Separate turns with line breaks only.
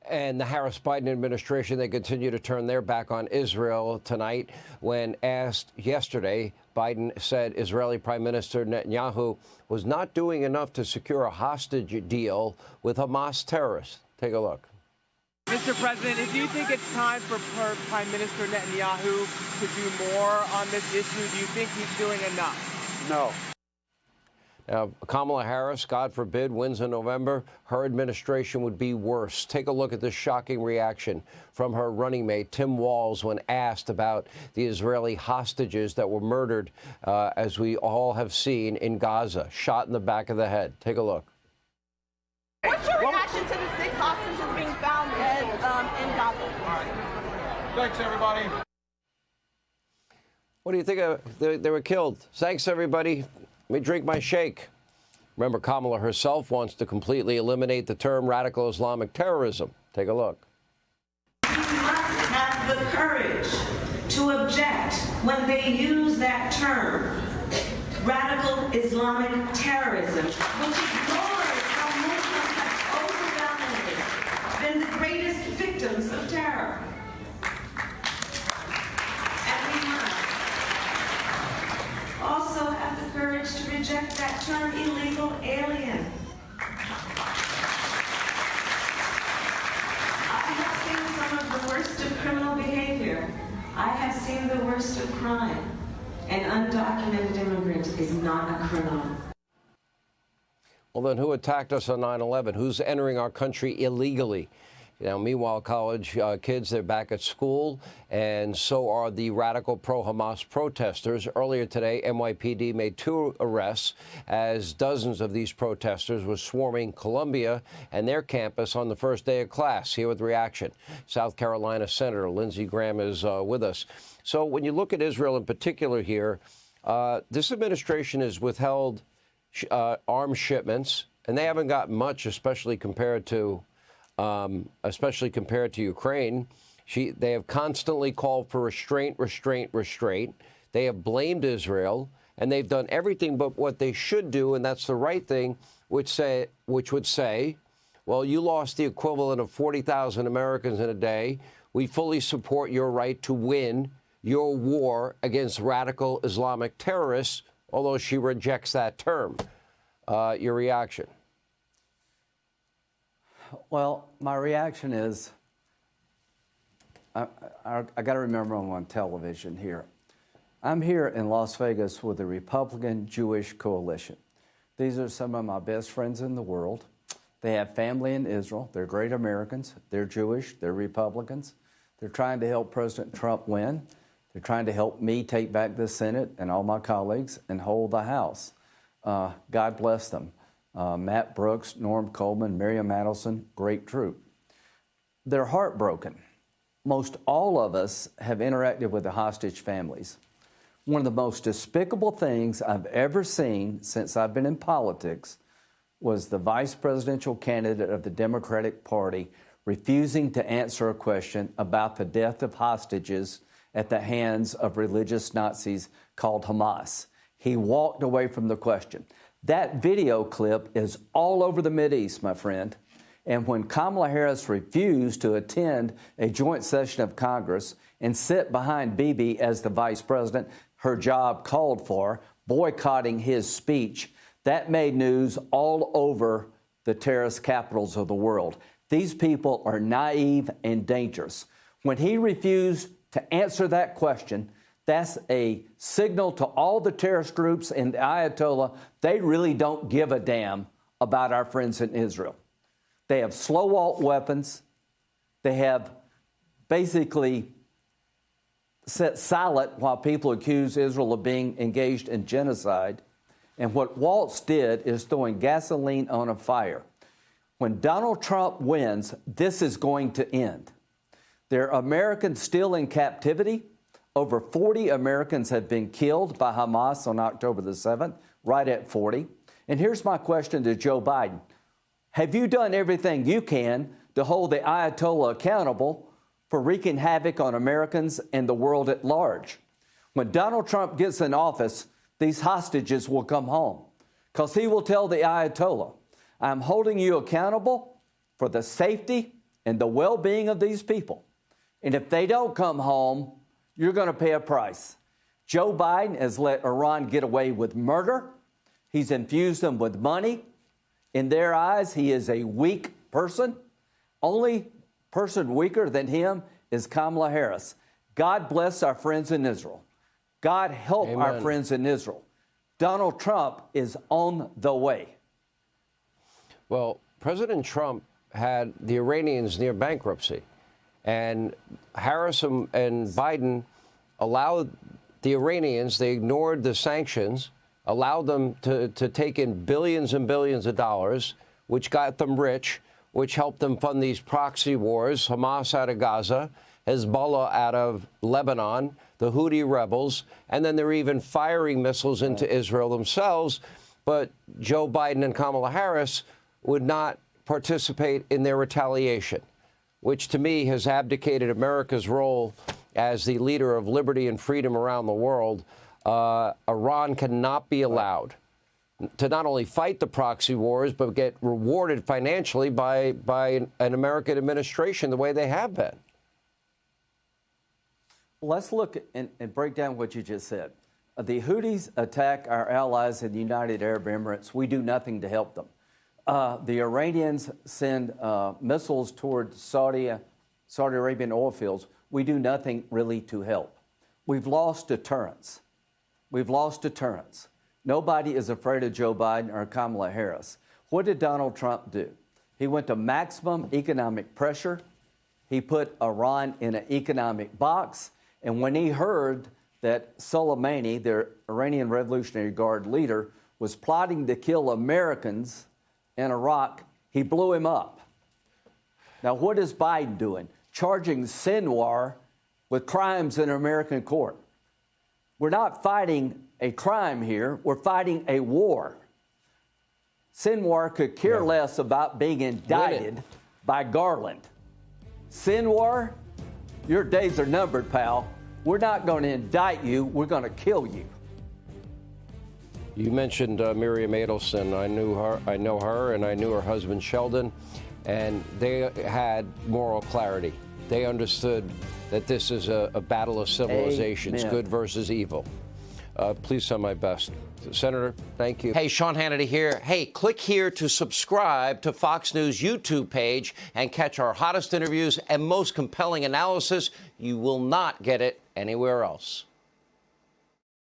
And the Harris-Biden administration, they continue to turn their back on Israel tonight. When asked yesterday, Biden said Israeli Prime Minister Netanyahu was not doing enough to secure a hostage deal with Hamas terrorists. Take a look.
Mr. President, do you think it's time for Prime Minister Netanyahu to do more on this issue? Do you think he's doing enough?
No.
Now, Kamala Harris, God forbid, wins in November, her administration would be worse. Take a look at this shocking reaction from her running mate, Tim Walz, when asked about the Israeli hostages that were murdered, as we all have seen, in Gaza, shot in the back of the head. Take a look.
What's your reaction to the 6 hostages being found in Gaza?
All right. Thanks, everybody.
What do you think they were killed? Thanks, everybody. Let me drink my shake. Remember, Kamala herself wants to completely eliminate the term radical Islamic terrorism. Take a look.
You must have the courage to object when they use that term, radical Islamic terrorism, which ignores how Muslims have overwhelmingly been the greatest victims of terror. Also have the courage to reject that term illegal alien. I have seen some of the worst of criminal behavior. I have seen the worst of crime. An undocumented immigrant is not a criminal.
Well, then who attacked us on 9/11? Who's entering our country illegally? Meanwhile, college kids, they're back at school, and so are the radical pro-Hamas protesters. Earlier today, NYPD made 2 arrests as dozens of these protesters were swarming Columbia and their campus on the first day of class. Here with reaction, South Carolina Senator Lindsey Graham is with us. So when you look at Israel in particular here, this administration has withheld arms shipments, and they haven't gotten much, especially compared to Ukraine. They have constantly called for restraint. They have blamed Israel, and they've done everything but what they should do, and that's the right thing, which would say, well, you lost the equivalent of 40,000 Americans in a day. We fully support your right to win your war against radical Islamic terrorists, although she rejects that term. Your reaction?
Well, my reaction is, I got to remember I'm on television here. I'm here in Las Vegas with the Republican-Jewish Coalition. These are some of my best friends in the world. They have family in Israel. They're great Americans. They're Jewish. They're Republicans. They're trying to help President Trump win. They're trying to help me take back the Senate and all my colleagues and hold the House. God bless them. Matt Brooks, Norm Coleman, Miriam Adelson, great troop. They're heartbroken. Most all of us have interacted with the hostage families. One of the most despicable things I've ever seen since I've been in politics was the vice presidential candidate of the Democratic Party refusing to answer a question about the death of hostages at the hands of religious Nazis called Hamas. He walked away from the question. That video clip is all over the Mideast, my friend. And when Kamala Harris refused to attend a joint session of Congress and sit behind Bibi as the vice president, her job called for, boycotting his speech, that made news all over the terrorist capitals of the world. These people are naive and dangerous. When he refused to answer that question, that's a signal to all the terrorist groups and the Ayatollah. They really don't give a damn about our friends in Israel. They have slow-alt weapons. They have basically set silent while people accuse Israel of being engaged in genocide. And what Waltz did is throwing gasoline on a fire. When Donald Trump wins, this is going to end. There are Americans still in captivity. Over 40 Americans have been killed by Hamas on October the 7th, right at 40. And here's my question to Joe Biden. Have you done everything you can to hold the Ayatollah accountable for wreaking havoc on Americans and the world at large? When Donald Trump gets in office, these hostages will come home because he will tell the Ayatollah, I'm holding you accountable for the safety and the well-being of these people. And if they don't come home, you're going to pay a price. Joe Biden has let Iran get away with murder. He's infused them with money. In their eyes, he is a weak person. Only person weaker than him is Kamala Harris. God bless our friends in Israel. God help
Amen.
our friends in Israel. Donald Trump is on the way.
Well, President Trump had the Iranians near bankruptcy, and Harris and Biden allowed the Iranians, they ignored the sanctions, allowed them to take in billions and billions of dollars, which got them rich, which helped them fund these proxy wars, Hamas out of Gaza, Hezbollah out of Lebanon, the Houthi rebels, and then they're even firing missiles into Israel themselves. But Joe Biden and Kamala Harris would not participate in their retaliation, which to me has abdicated America's role as the leader of liberty and freedom around the world. Iran cannot be allowed to not only fight the proxy wars, but get rewarded financially by an American administration the way they have been.
Let's look and break down what you just said. The Houthis attack our allies in the United Arab Emirates. We do nothing to help them. The Iranians send missiles toward Saudi Arabian oil fields. We do nothing really to help. We've lost deterrence. We've lost deterrence. Nobody is afraid of Joe Biden or Kamala Harris. What did Donald Trump do? He went to maximum economic pressure. He put Iran in an economic box. And when he heard that Soleimani, their Iranian Revolutionary Guard leader, was plotting to kill Americans in Iraq, he blew him up. Now, what is Biden doing? Charging Sinwar with crimes in an American court. We're not fighting a crime here. We're fighting a war. Sinwar could care less about being indicted by Garland. Sinwar, your days are numbered, pal. We're not going to indict you. We're going to kill you.
You mentioned Miriam Adelson. I know her, and I knew her husband Sheldon, and they had moral clarity. They understood that this is a battle of civilizations,
Amen.
good versus evil. Please send my best. Senator, thank you. Hey, Sean Hannity here. Hey, click here to subscribe to Fox News YouTube page and catch our hottest interviews and most compelling analysis. You will not get it anywhere else.